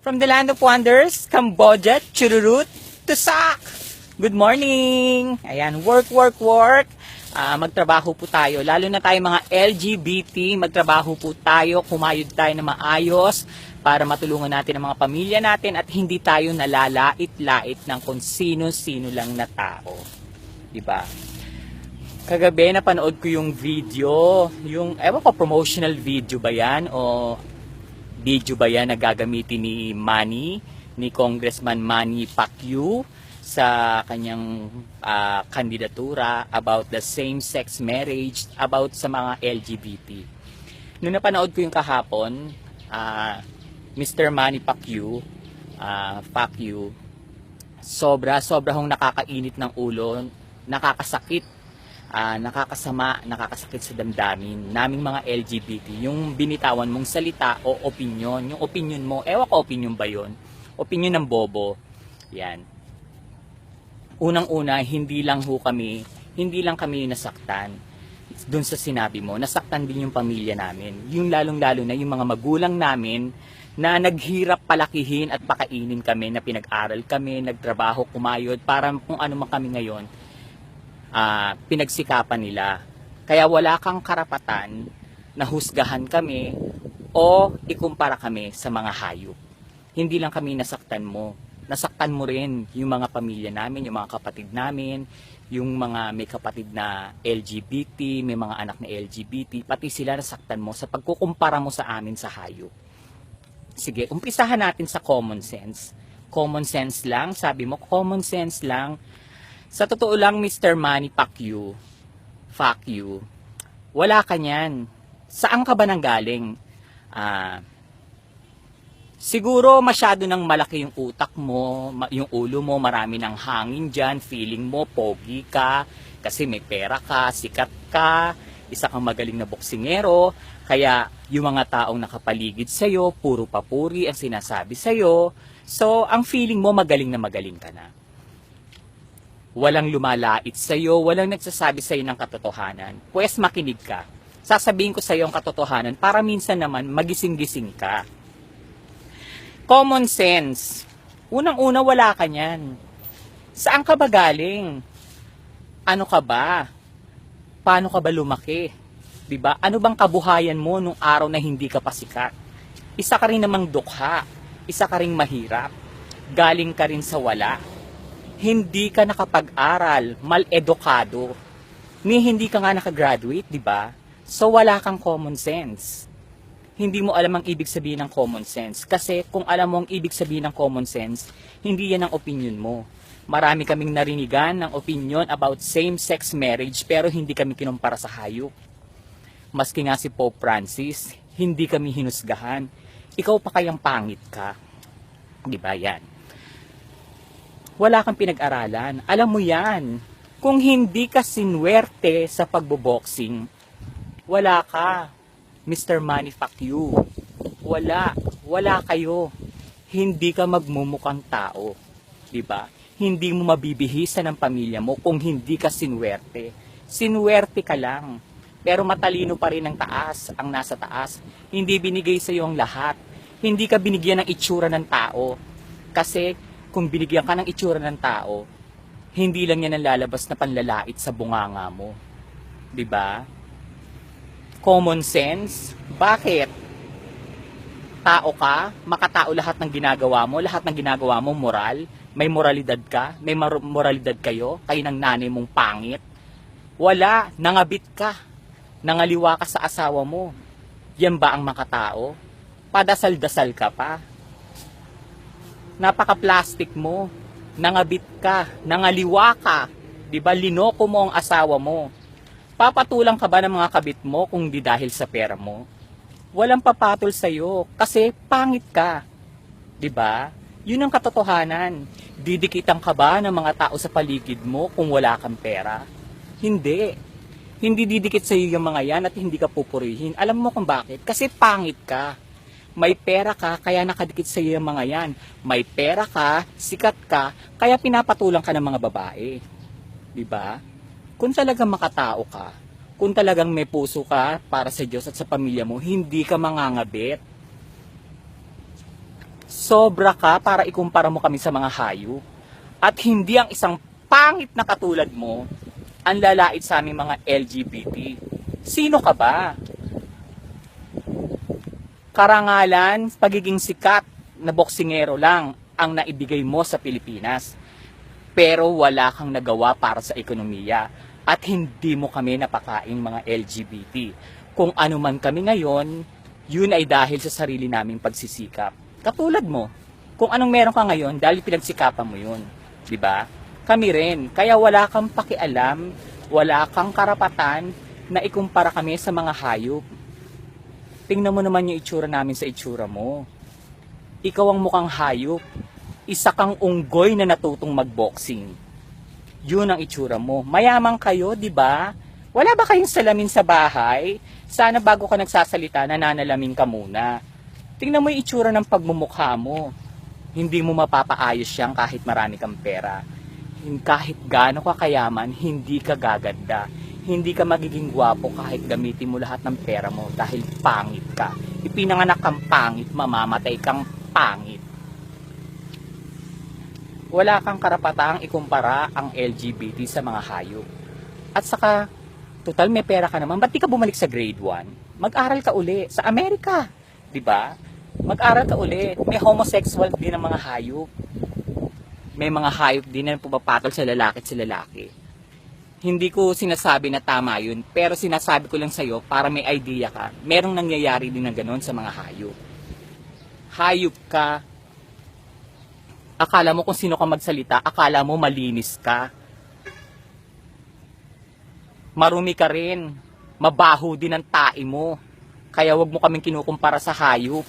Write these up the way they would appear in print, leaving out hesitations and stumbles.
From the land of wonders, Cambodia, Chururut to Sak. Good morning! Ayan, work. Magtrabaho po tayo. Lalo na tayo mga LGBT, magtrabaho po tayo, kumayod tayo na maayos para matulungan natin ang mga pamilya natin at hindi tayo nalalait-lait ng kung sino-sino lang na tao. Diba? Kagabi napanood ko yung video, ewan ko, promotional video ba yan o video ba yan na gagamitin ni Manny, ni Congressman Manny Pacquiao sa kanyang kandidatura about the same-sex marriage, about sa mga LGBT. Noong napanood ko yung kahapon, Mr. Manny Pacquiao, sobrang nakakainit ng ulo, nakakasakit, nakakasakit sa damdamin naming mga LGBT, yung binitawan mong salita o opinion, yung opinion mo, ewan ko opinion ba yun? Opinion ng bobo. Yan. Unang-una, hindi lang kami nasaktan dun sa sinabi mo, nasaktan din yung pamilya namin. Yung lalong-lalo na yung mga magulang namin na naghirap palakihin at pakainin kami, na pinag-aral kami, nagtrabaho, kumayod, para kung ano man kami ngayon, pinagsikapan nila. Kaya wala kang karapatan na husgahan kami o ikumpara kami sa mga hayop. Hindi lang kami nasaktan mo. Nasaktan mo rin yung mga pamilya namin, yung mga kapatid namin, yung mga may kapatid na LGBT, may mga anak na LGBT, pati sila nasaktan mo sa pagkukumpara mo sa amin sa hayop. Sige, umpisahan natin sa common sense. Common sense lang, sabi mo, common sense lang. Sa totoo lang, Mr. Manny Pacquiao, fuck you. Wala ka niyan. Saan ka ba nanggaling? Siguro masyado nang malaki yung utak mo, yung ulo mo, marami ng hangin dyan, feeling mo, pogi ka, kasi may pera ka, sikat ka, isa kang magaling na boksingero, kaya yung mga taong nakapaligid sa'yo, puro papuri ang sinasabi sa'yo, so ang feeling mo magaling ka na. Walang lumalait sa'yo, walang nagsasabi sa'yo ng katotohanan, pues makinig ka. Sasabihin ko sa'yo ang katotohanan para minsan naman magising-gising ka. Common sense. Unang-una, wala ka niyan. Saan ka ba galing? Ano ka ba? Paano ka ba lumaki? Diba? Ano bang kabuhayan mo nung araw na hindi ka pa sikat? Isa ka rin namang dukha. Isa ka rin mahirap. Galing ka rin sa wala. Hindi ka nakapag-aral. Mal-edukado. Hindi ka nga nakagraduate, diba? So wala kang common sense. Hindi mo alam ang ibig sabihin ng common sense. Kasi kung alam mo ang ibig sabihin ng common sense, hindi yan ang opinion mo. Marami kaming narinigan ng opinion about same-sex marriage pero hindi kami kinumpara sa hayop. Maski nga si Pope Francis, hindi kami hinusgahan. Ikaw pa kayang pangit ka. Di ba yan? Wala kang pinag-aralan. Alam mo yan. Kung hindi ka sinwerte sa pagboboxing, wala ka. Mr. Manny Pacquiao, wala kayo. Hindi ka magmumukhang tao, 'di ba? Hindi mo mabibihisan ng pamilya mo kung hindi ka sinwerte. Sinwerte ka lang. Pero matalino pa rin ang taas, ang nasa taas. Hindi binigay sa iyo ang lahat. Hindi ka binigyan ng itsura ng tao. Kasi kung binigyan ka ng itsura ng tao, hindi lang yan ang lalabas na panlalait sa bunganga mo. 'Di ba? Common sense? Bakit? Tao ka? Makatao lahat ng ginagawa mo? Lahat ng ginagawa mo moral? May moralidad ka? May moralidad kayo? Kayo ng nanay mong pangit? Wala. Nangabit ka. Nangaliwa ka sa asawa mo. Yan ba ang makatao? Padasal-dasal ka pa. Napaka-plastic mo. Nangabit ka. Nangaliwa ka. Diba? Linoko mo ang asawa mo. Papatulang ka ba ng mga kabit mo kung di dahil sa pera mo? Walang papatol sa'yo kasi pangit ka. Diba? Yun ang katotohanan. Didikitan ka ba ng mga tao sa paligid mo kung wala kang pera? Hindi. Hindi didikit sa'yo yung mga yan at hindi ka pupurihin. Alam mo kung bakit? Kasi pangit ka. May pera ka, kaya nakadikit sa'yo yung mga yan. May pera ka, sikat ka, kaya pinapatulang ka ng mga babae. Diba? Kung talagang makatao ka, kung talagang may puso ka para sa Diyos at sa pamilya mo, hindi ka mangangabit. Sobra ka para ikumpara mo kami sa mga hayop. At hindi ang isang pangit na katulad mo ang lalait sa aming mga LGBT. Sino ka ba? Karangalan, pagiging sikat na boksingero lang ang naibigay mo sa Pilipinas. Pero wala kang nagawa para sa ekonomiya at hindi mo kami napakain mga LGBT. Kung ano man kami ngayon, yun ay dahil sa sarili naming pagsisikap. Katulad mo, kung anong meron ka ngayon dahil pinagsikapan mo yun. 'Di ba? Kami rin. Kaya wala kang pakialam, wala kang karapatan na ikumpara kami sa mga hayop. Tingnan mo naman yung itsura namin sa itsura mo. Ikaw ang mukhang hayop. Isa kang unggoy na natutong magboxing. Yun ang itsura mo. Mayaman kayo, 'di ba? Wala ba kayong salamin sa bahay? Sana bago ka nagsasalita, nananalamin ka muna. Tingnan mo yung itsura ng pagmumukha mo. Hindi mo mapapaayos yan kahit marami kang pera. Kahit gaano ka kayaman, hindi ka gaganda. Hindi ka magiging gwapo kahit gamitin mo lahat ng pera mo dahil pangit ka. Ipinanganak kang pangit, mamamatay kang pangit. Wala kang karapatang ikumpara ang LGBT sa mga hayop. At saka, total may pera ka naman, ba't di ka bumalik sa grade 1? Mag-aral ka uli sa Amerika, di ba? Mag-aral ka uli. May homosexual din ng mga hayop. May mga hayop din na pumapatol sa lalaki at sa lalaki. Hindi ko sinasabi na tama yun, pero sinasabi ko lang sa'yo para may idea ka. Merong nangyayari din na gano'n sa mga hayop. Hayop ka. Akala mo kung sino ka magsalita, akala mo malinis ka. Marumi ka rin. Mabaho din ang tae mo. Kaya wag mo kaming kinukumpara sa hayop.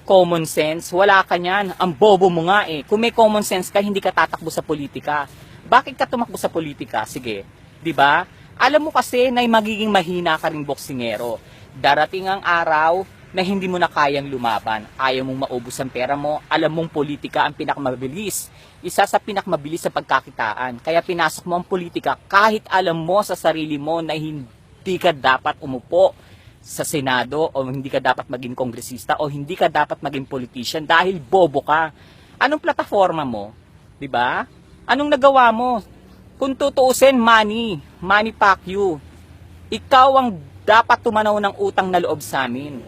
Common sense, wala ka niyan. Ang bobo mo nga eh. Kung may common sense ka, hindi ka tatakbo sa politika. Bakit ka tumakbo sa politika? Sige, 'di ba? Alam mo kasi na magiging mahina ka ring boksingero. Darating ang araw na hindi mo na kayang lumaban. Ayaw mong maubos ang pera mo. Alam mong politika ang pinakamabilis. Isa sa pinakamabilis sa pagkakitaan. Kaya pinasok mo ang politika kahit alam mo sa sarili mo na hindi ka dapat umupo sa Senado o hindi ka dapat maging kongresista o hindi ka dapat maging politician dahil bobo ka. Anong plataforma mo? 'Di ba? Anong nagawa mo? Kung tutuusin, Manny Pacquiao. Ikaw ang dapat tumanaw ng utang na loob sa amin.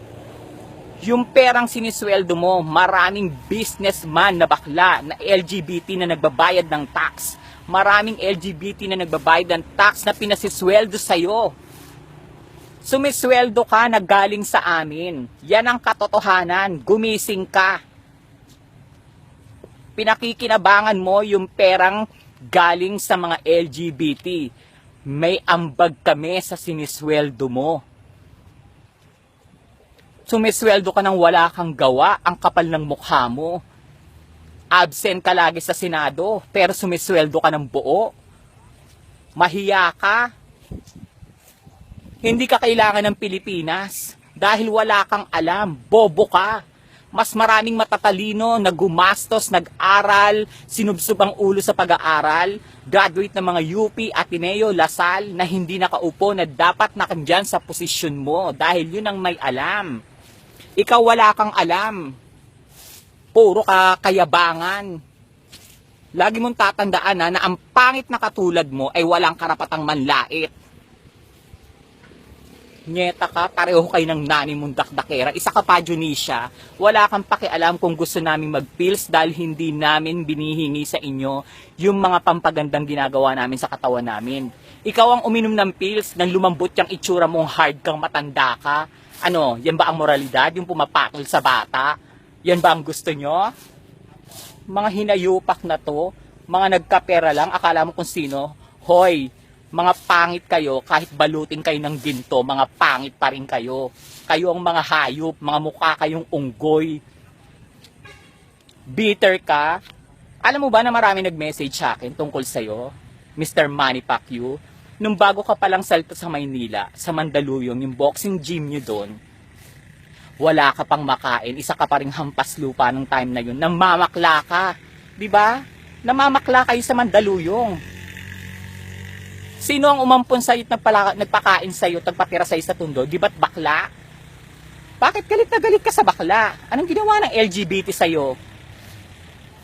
Yung perang sinisweldo mo, maraming businessman na bakla na LGBT na nagbabayad ng tax. Maraming LGBT na nagbabayad ng tax na pinasisweldo sa'yo. Sumisweldo ka na galing sa amin. Yan ang katotohanan. Gumising ka. Pinakikinabangan mo yung perang galing sa mga LGBT. May ambag kami sa sinisweldo mo. Sumisweldo ka nang wala kang gawa, ang kapal ng mukha mo. Absent ka lagi sa Senado, pero sumisweldo ka ng buo. Mahiya ka. Hindi ka kailangan ng Pilipinas dahil wala kang alam, bobo ka. Mas maraming matatalino na gumastos, nag-aral, sinubsob ang ulo sa pag-aaral, graduate ng mga UP, Ateneo, Lasal na hindi nakaupo na dapat nakandyan sa posisyon mo dahil yun ang may alam. Ikaw wala kang alam. Puro ka kayabangan. Lagi mong tatandaan na ang pangit na katulad mo ay walang karapatang manlait. Nyeta ka, pareho kayo ng nani mong dakdakera. Isa ka pa, Junisha. Wala kang pakialam kung gusto namin mag-pills dahil hindi namin binihingi sa inyo yung mga pampagandang ginagawa namin sa katawan namin. Ikaw ang uminom ng pills nang lumambot yung itsura mong hard kang matanda ka. Ano, yan ba ang moralidad? Yung pumapatol sa bata? Yan ba ang gusto nyo? Mga hinayupak na to, mga nagkapera lang, akala mo kung sino? Hoy! Mga pangit kayo, kahit balutin kayo ng ginto, mga pangit pa rin kayo. Kayo ang mga hayop, mga mukha kayong unggoy. Bitter ka. Alam mo ba na marami nag-message sa akin tungkol sa'yo, Mr. Manny Pacquiao? Nung bago ka palang salta sa Maynila, sa Mandaluyong, yung boxing gym nyo doon, wala ka pang makain, isa ka pa ring hampas lupa nung time na yun, namamakla ka. Diba? Namamakla kayo sa Mandaluyong. Sino ang umampon sa'yo at nagpakain sa'yo at nagpatira sa'yo sa tundo? Di ba't bakla? Bakit galit na galit ka sa bakla? Anong ginawa ng LGBT sa'yo?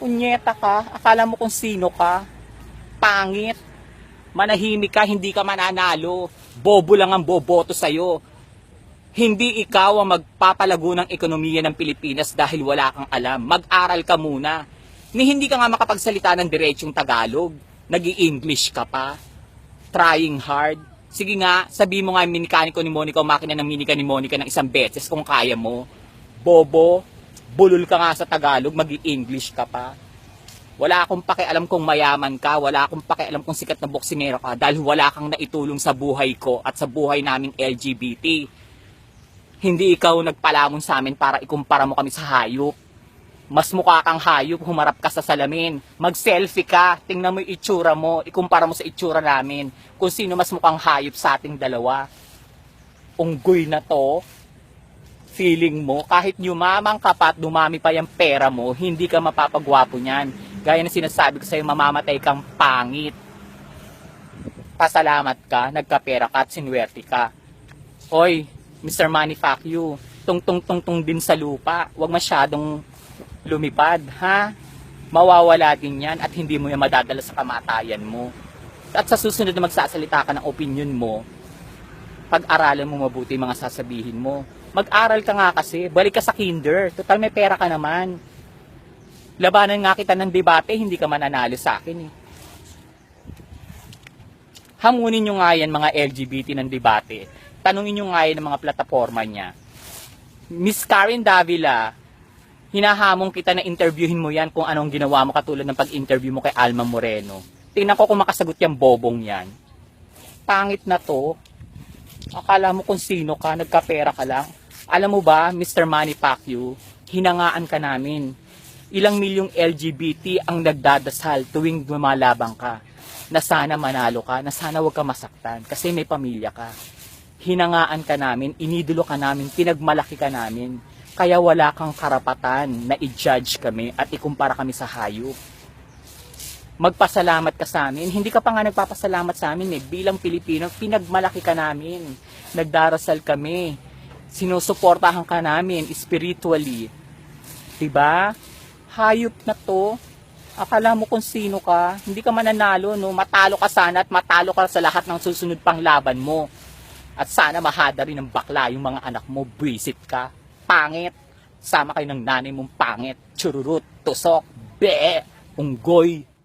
Punyeta ka, akala mo kung sino ka? Pangit. Manahimik ka, hindi ka mananalo. Bobo lang ang boboto sa'yo. Hindi ikaw ang magpapalago ng ekonomiya ng Pilipinas dahil wala kang alam. Mag-aral ka muna. Ni hindi ka nga makapagsalita ng diretsong Tagalog. Nag-i-English ka pa. Trying hard. Sige nga, sabi mo nga yung minikaniko ni Monica o makina ng minika ni Monica ng isang beses kung kaya mo. Bobo, bulol ka nga sa Tagalog, mag-i-English ka pa. Wala akong pakialam kung mayaman ka, wala akong pakialam kung sikat na boksingero ka dahil wala kang naitulong sa buhay ko at sa buhay naming LGBT. Hindi ikaw nagpalamon sa amin para ikumpara mo kami sa hayop. Mas mukha kang hayop, humarap ka sa salamin. Mag-selfie ka, tingnan mo yung itsura mo, ikumpara mo sa itsura namin. Kung sino mas mukhang hayop sa ating dalawa. Unggoy na to. Feeling mo, kahit yumamang ka pa at dumami pa yung pera mo, hindi ka mapapagwapo niyan. Gaya na sinasabi ko sa'yo, mamamatay kang pangit. Pasalamat ka, nagkapera ka at sinwerte ka. Hoy, Mr. Money, fuck you. Tung din sa lupa. Huwag masyadong lumipad, ha? Mawawala din yan at hindi mo yan madadala sa kamatayan mo. At sa susunod na magsasalita ka ng opinion mo, pag-aralan mo mabuti mga sasabihin mo. Mag-aral ka nga kasi, balik ka sa kinder. Total may pera ka naman. Labanan nga kita ng debate, hindi ka mananalo sa akin eh. Hamunin nyo nga yan mga LGBT ng debate. Tanungin nyo nga yan ng mga plataforma niya. Miss Karen Davila, hinahamon kita na interviewin mo yan kung anong ginawa mo katulad ng pag-interview mo kay Alma Moreno. Tingnan ko kung makasagot yung bobong yan. Pangit na to. Akala mo kung sino ka, nagkapera ka lang. Alam mo ba, Mr. Manny Pacquiao, hinangaan ka namin. Ilang milyong LGBT ang nagdadasal tuwing lumalabang ka. Na sana manalo ka, na sana huwag ka masaktan kasi may pamilya ka. Hinangaan ka namin, inidolo ka namin, pinagmalaki ka namin. Kaya wala kang karapatan na i-judge kami at ikumpara kami sa hayop. Magpasalamat ka sa amin. Hindi ka pa nga nagpapasalamat sa amin eh. Bilang Pilipino, pinagmalaki ka namin. Nagdarasal kami. Sinusuportahan ka namin spiritually. Diba? Hayop na to. Akala mo kung sino ka. Hindi ka mananalo, no? Matalo ka sana at matalo ka sa lahat ng susunod pang laban mo. At sana mahada rin ng bakla yung mga anak mo. Buisit ka. Pangit. Sama kayo ng nanay mong pangit. Chururut. Tusok. Be. Unggoy.